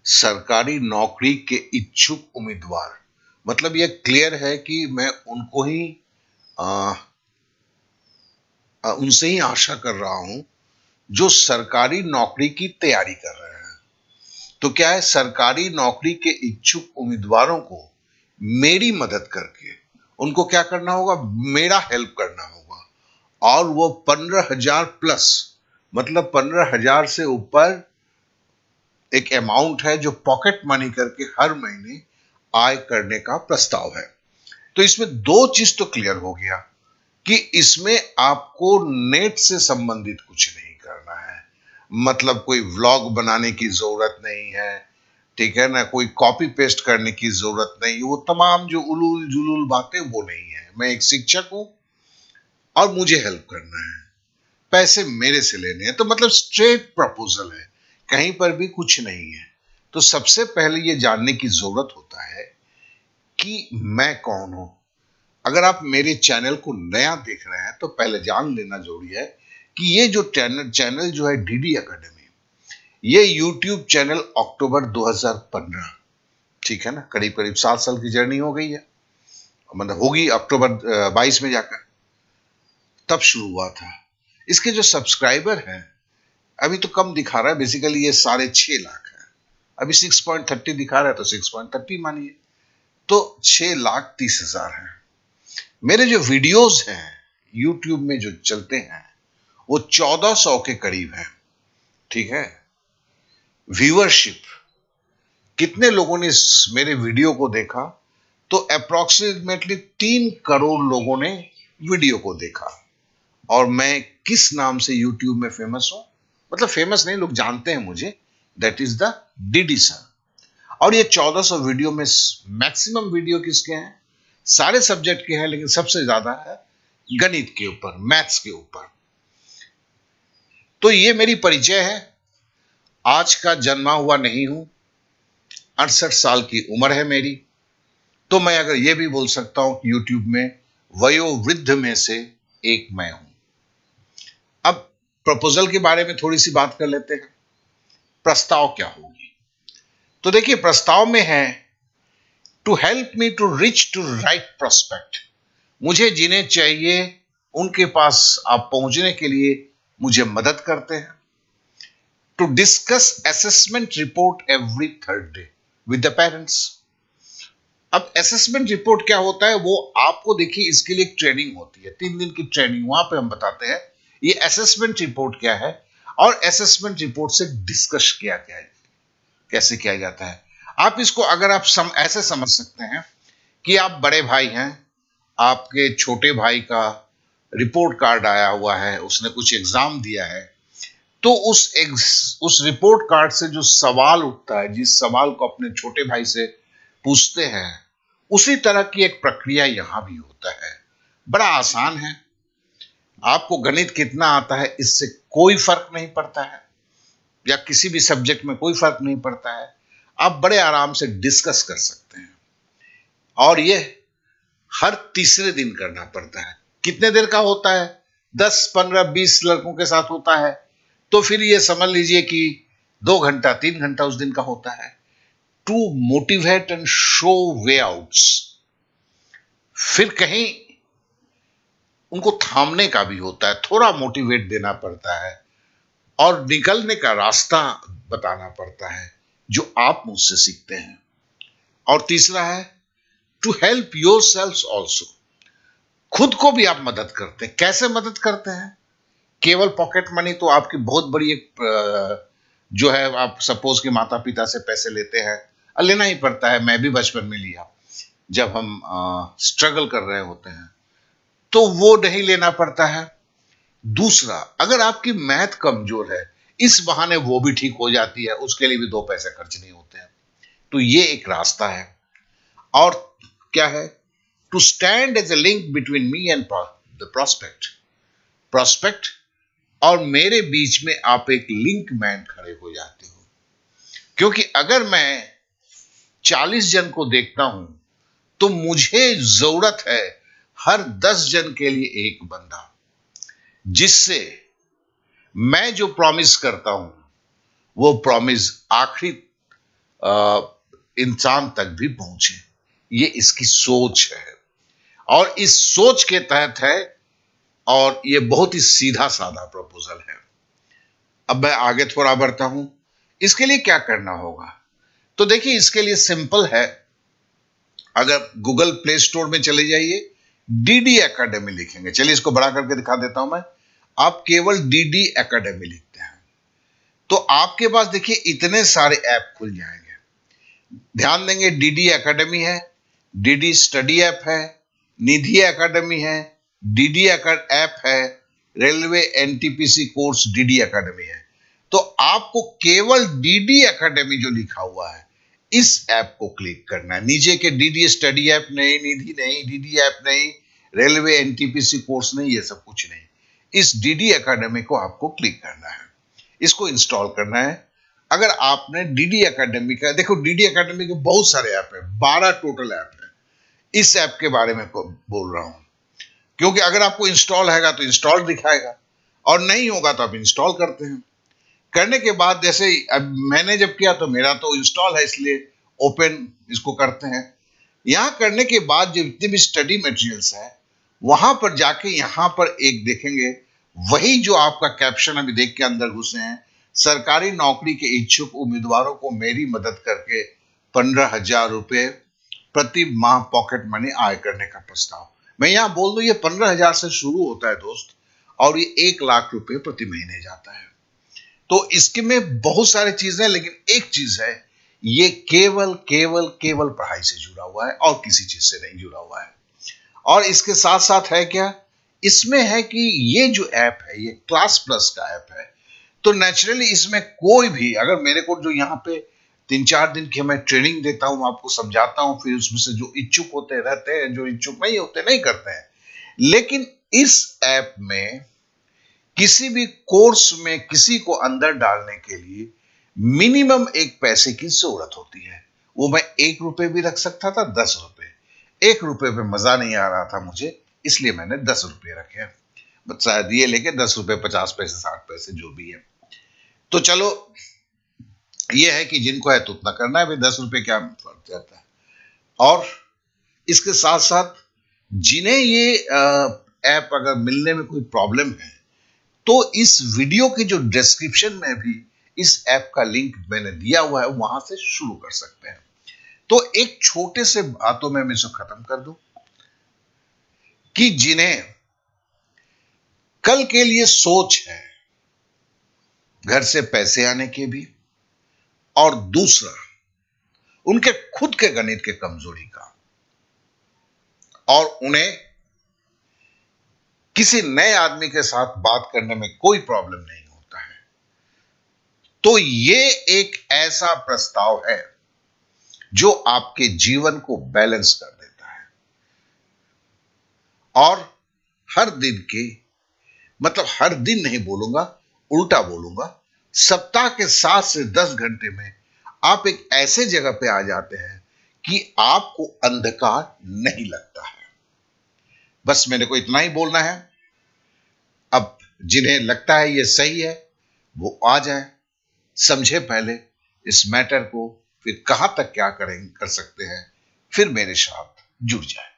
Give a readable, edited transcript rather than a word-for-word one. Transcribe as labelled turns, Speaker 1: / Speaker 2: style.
Speaker 1: सरकारी नौकरी के इच्छुक उम्मीदवार, मतलब यह क्लियर है कि मैं उनको ही आ, उनसे ही आशा कर रहा हूं जो सरकारी नौकरी की तैयारी कर रहे हैं। तो क्या है, सरकारी नौकरी के इच्छुक उम्मीदवारों को मेरी मदद करके उनको क्या करना होगा, मेरा हेल्प करना होगा। और वो 15,000 प्लस, मतलब 15,000 से ऊपर एक अमाउंट है जो पॉकेट मनी करके हर महीने आय करने का प्रस्ताव है। तो इसमें दो चीज तो क्लियर हो गया कि इसमें आपको नेट से संबंधित कुछ नहीं करना है, मतलब कोई व्लॉग बनाने की जरूरत नहीं है, ठीक है ना, कोई कॉपी पेस्ट करने की जरूरत नहीं, वो तमाम जो उलूल जुलूल बातें वो नहीं है। मैं एक शिक्षक हूं और मुझे हेल्प करना है, पैसे मेरे से लेने हैं, तो मतलब स्ट्रेट प्रपोजल है, कहीं पर भी कुछ नहीं है। तो सबसे पहले ये जानने की जरूरत होता है कि मैं कौन हूं। अगर आप मेरे चैनल को नया देख रहे हैं तो पहले जान लेना जरूरी है कि ये जो चैनल चैनल जो है डीडी एकेडमी, ये यूट्यूब चैनल अक्टूबर 2015, ठीक है ना, करीब करीब 7 साल की जर्नी हो गई है, मतलब होगी अक्टूबर 22 में जाकर, तब शुरू हुआ था। इसके जो सब्सक्राइबर हैं अभी तो कम दिखा रहा है, बेसिकली ये 6.5 लाख है। अभी 6.30 दिखा रहा है तो 6.30 मानिए, तो 6,30,000 है। मेरे जो वीडियोस हैं यूट्यूब में जो चलते हैं वो 1400 के करीब है, ठीक है। व्यूअरशिप, कितने लोगों ने मेरे वीडियो को देखा, तो अप्रोक्सीमेटली 3 करोड़ लोगों ने वीडियो को देखा। और मैं किस नाम से यूट्यूब में फेमस हूं, मतलब फेमस नहीं, लोग जानते हैं मुझे, that is the DD sir. और ये 1400 वीडियो में मैक्सिमम वीडियो किसके हैं, सारे सब्जेक्ट के हैं, लेकिन सबसे ज्यादा है गणित के ऊपर, मैथ्स के ऊपर। तो ये मेरी परिचय है। आज का जन्मा हुआ नहीं हूं, 68 साल की उम्र है मेरी। तो मैं अगर ये भी बोल सकता हूं कि यूट्यूब में वयोवृद्ध में से एक मैं हूं। अब प्रपोजल के बारे में थोड़ी सी बात कर लेते हैं। प्रस्ताव क्या होगी, तो देखिए प्रस्ताव में है to help me to reach to right prospect. मुझे जिन्हें चाहिए उनके पास आप पहुंचने के लिए मुझे मदद करते हैं। To discuss assessment report every third day with the parents. अब असेसमेंट रिपोर्ट क्या होता है, वो आपको देखिए इसके लिए एक ट्रेनिंग होती है, 3 दिन की ट्रेनिंग, वहां पे हम बताते हैं ये असेसमेंट रिपोर्ट क्या है और असेसमेंट रिपोर्ट से डिस्कस किया क्या है, कैसे किया जाता है। आप इसको अगर आप ऐसे समझ सकते हैं कि आप बड़े भाई हैं, आपके छोटे भाई का रिपोर्ट कार्ड आया हुआ है, उसने कुछ एग्जाम दिया है, तो उस रिपोर्ट कार्ड से जो सवाल उठता है, जिस सवाल को अपने छोटे भाई से पूछते हैं, उसी तरह की एक प्रक्रिया यहां भी होता है। बड़ा आसान है, आपको गणित कितना आता है इससे कोई फर्क नहीं पड़ता है, या किसी भी सब्जेक्ट में कोई फर्क नहीं पड़ता है, आप बड़े आराम से डिस्कस कर सकते हैं। और ये हर तीसरे दिन करना पड़ता है। कितने देर का होता है, 10, 15, 20 लड़कों के साथ होता है, तो फिर ये समझ लीजिए कि 2 घंटा 3 घंटा उस दिन का होता है। To motivate and show way outs, फिर कहीं उनको थामने का भी होता है, थोड़ा मोटिवेट देना पड़ता है और निकलने का रास्ता बताना पड़ता है जो आप मुझसे सीखते हैं। और तीसरा है to help yourself also, खुद को भी आप मदद करते हैं। कैसे मदद करते हैं, केवल पॉकेट मनी तो आपकी बहुत बड़ी एक जो है, आप सपोज कि माता पिता से पैसे लेते हैं, लेना ही पड़ता है, मैं भी बचपन में लिया जब हम स्ट्रगल कर रहे होते हैं, तो वो नहीं लेना पड़ता है। दूसरा, अगर आपकी मैथ कमजोर है, इस बहाने वो भी ठीक हो जाती है, उसके लिए भी 2 पैसे खर्च नहीं होते हैं। तो ये एक रास्ता है। और क्या है, to stand as a link between me and the prospect. Prospect और मेरे बीच में आप एक लिंक मैन खड़े हो जाते हो, क्योंकि अगर मैं 40 जन को देखता हूं तो मुझे जरूरत है हर 10 जन के लिए एक बंदा, जिससे मैं जो प्रॉमिस करता हूं वो प्रॉमिस आखिरी इंसान तक भी पहुंचे। ये इसकी सोच है और इस सोच के तहत है और ये बहुत ही सीधा साधा प्रपोजल है। अब मैं आगे थोड़ा बढ़ता हूं। इसके लिए क्या करना होगा? तो देखिए, इसके लिए सिंपल है। अगर गूगल प्ले स्टोर में चले जाइए, डीडी एकेडमी लिखेंगे। चलिए इसको बड़ा करके दिखा देता हूं मैं। आप केवल डीडी एकेडमी लिखते हैं तो आपके पास देखिए इतने सारे ऐप खुल जाएंगे। ध्यान देंगे, डीडी एकेडमी है, डीडी स्टडी ऐप है, निधि एकेडमी है, डीडी ऐप है, railway NTPC course DD academy है। तो आपको केवल डीडी एकेडमी जो लिखा हुआ है इस ऐप को क्लिक करना है। नीचे के डीडी स्टडी ऐप नहीं, निधि नहीं, डीडी ऐप नहीं, रेलवे एनटीपीसी कोर्स नहीं, ये सब कुछ नहीं। इस डीडी एकेडमी को आपको क्लिक करना है, इसको इंस्टॉल करना है। अगर आपने डीडी एकेडमी का, देखो डीडी एकेडमी के बहुत सारे ऐप है, 12 टोटल ऐप है। इस ऐप के बारे में बोल रहा हूं क्योंकि अगर आपको इंस्टॉल हैगा तो इंस्टॉल दिखाएगा और नहीं होगा तो आप इंस्टॉल करते हैं। करने के बाद जैसे अब मैंने जब किया तो मेरा तो इंस्टॉल है, इसलिए ओपन इसको करते हैं। यहां करने के बाद जो जितने भी स्टडी मटेरियल्स है वहां पर जाके यहां पर एक देखेंगे, वही जो आपका कैप्शन अभी देख के अंदर घुसे हैं, सरकारी नौकरी के इच्छुक उम्मीदवारों को मेरी मदद करके 15,000 रुपए प्रति माह पॉकेट मनी आय करने का प्रस्ताव। मैं यहां बोल दूं, ये 15,000 से शुरू होता है दोस्त, और ये 1 लाख रुपए प्रति महीने जाता है। तो इसके में बहुत सारी चीजें, लेकिन एक चीज है, ये केवल केवल केवल पढ़ाई से जुड़ा हुआ है और किसी चीज से नहीं जुड़ा हुआ है। और इसके साथ साथ है क्या, इसमें है कि ये जो ऐप है ये क्लास प्लस का ऐप है। तो नेचुरली इसमें कोई भी, अगर मेरे को जो यहाँ पे 3-4 दिन की मैं ट्रेनिंग देता हूं, आपको समझाता हूं, फिर उसमें से जो इच्छुक होते रहते हैं, जो इच्छुक नहीं होते नहीं करते हैं। लेकिन इस ऐप में किसी भी कोर्स में किसी को अंदर डालने के लिए मिनिमम एक पैसे की जरूरत होती है। वो मैं 1 रुपए भी रख सकता था, 10 रुपए। 1 रुपए पे मजा नहीं आ रहा था मुझे, इसलिए मैंने 10 रुपए रखे। शायद ये लेके 10 रुपए, 50 पैसे, 60 पैसे, जो भी है। तो चलो, ये है कि जिनको है तो उतना करना है भाई, 10 रुपए क्या फर्क जाता है। और इसके साथ साथ जिन्हें ये ऐप अगर मिलने में कोई प्रॉब्लम है तो इस वीडियो के जो डिस्क्रिप्शन में भी इस ऐप का लिंक मैंने दिया हुआ है, वहां से शुरू कर सकते हैं। तो एक छोटे से बातों में मैं इसे खत्म कर दूं कि जिन्हें कल के लिए सोच है, घर से पैसे आने के भी, और दूसरा उनके खुद के गणित के कमजोरी का, और उन्हें किसी नए आदमी के साथ बात करने में कोई प्रॉब्लम नहीं होता है, तो ये एक ऐसा प्रस्ताव है जो आपके जीवन को बैलेंस कर देता है। और हर दिन के, मतलब हर दिन नहीं बोलूंगा, उल्टा बोलूंगा, सप्ताह के 7 से 10 घंटे में आप एक ऐसे जगह पे आ जाते हैं कि आपको अंधकार नहीं लगता है। बस मेरे को इतना ही बोलना है। अब जिन्हें लगता है ये सही है वो आ जाए, समझे पहले इस मैटर को, फिर कहां तक क्या करें कर सकते हैं, फिर मेरे साथ जुड़ जाए।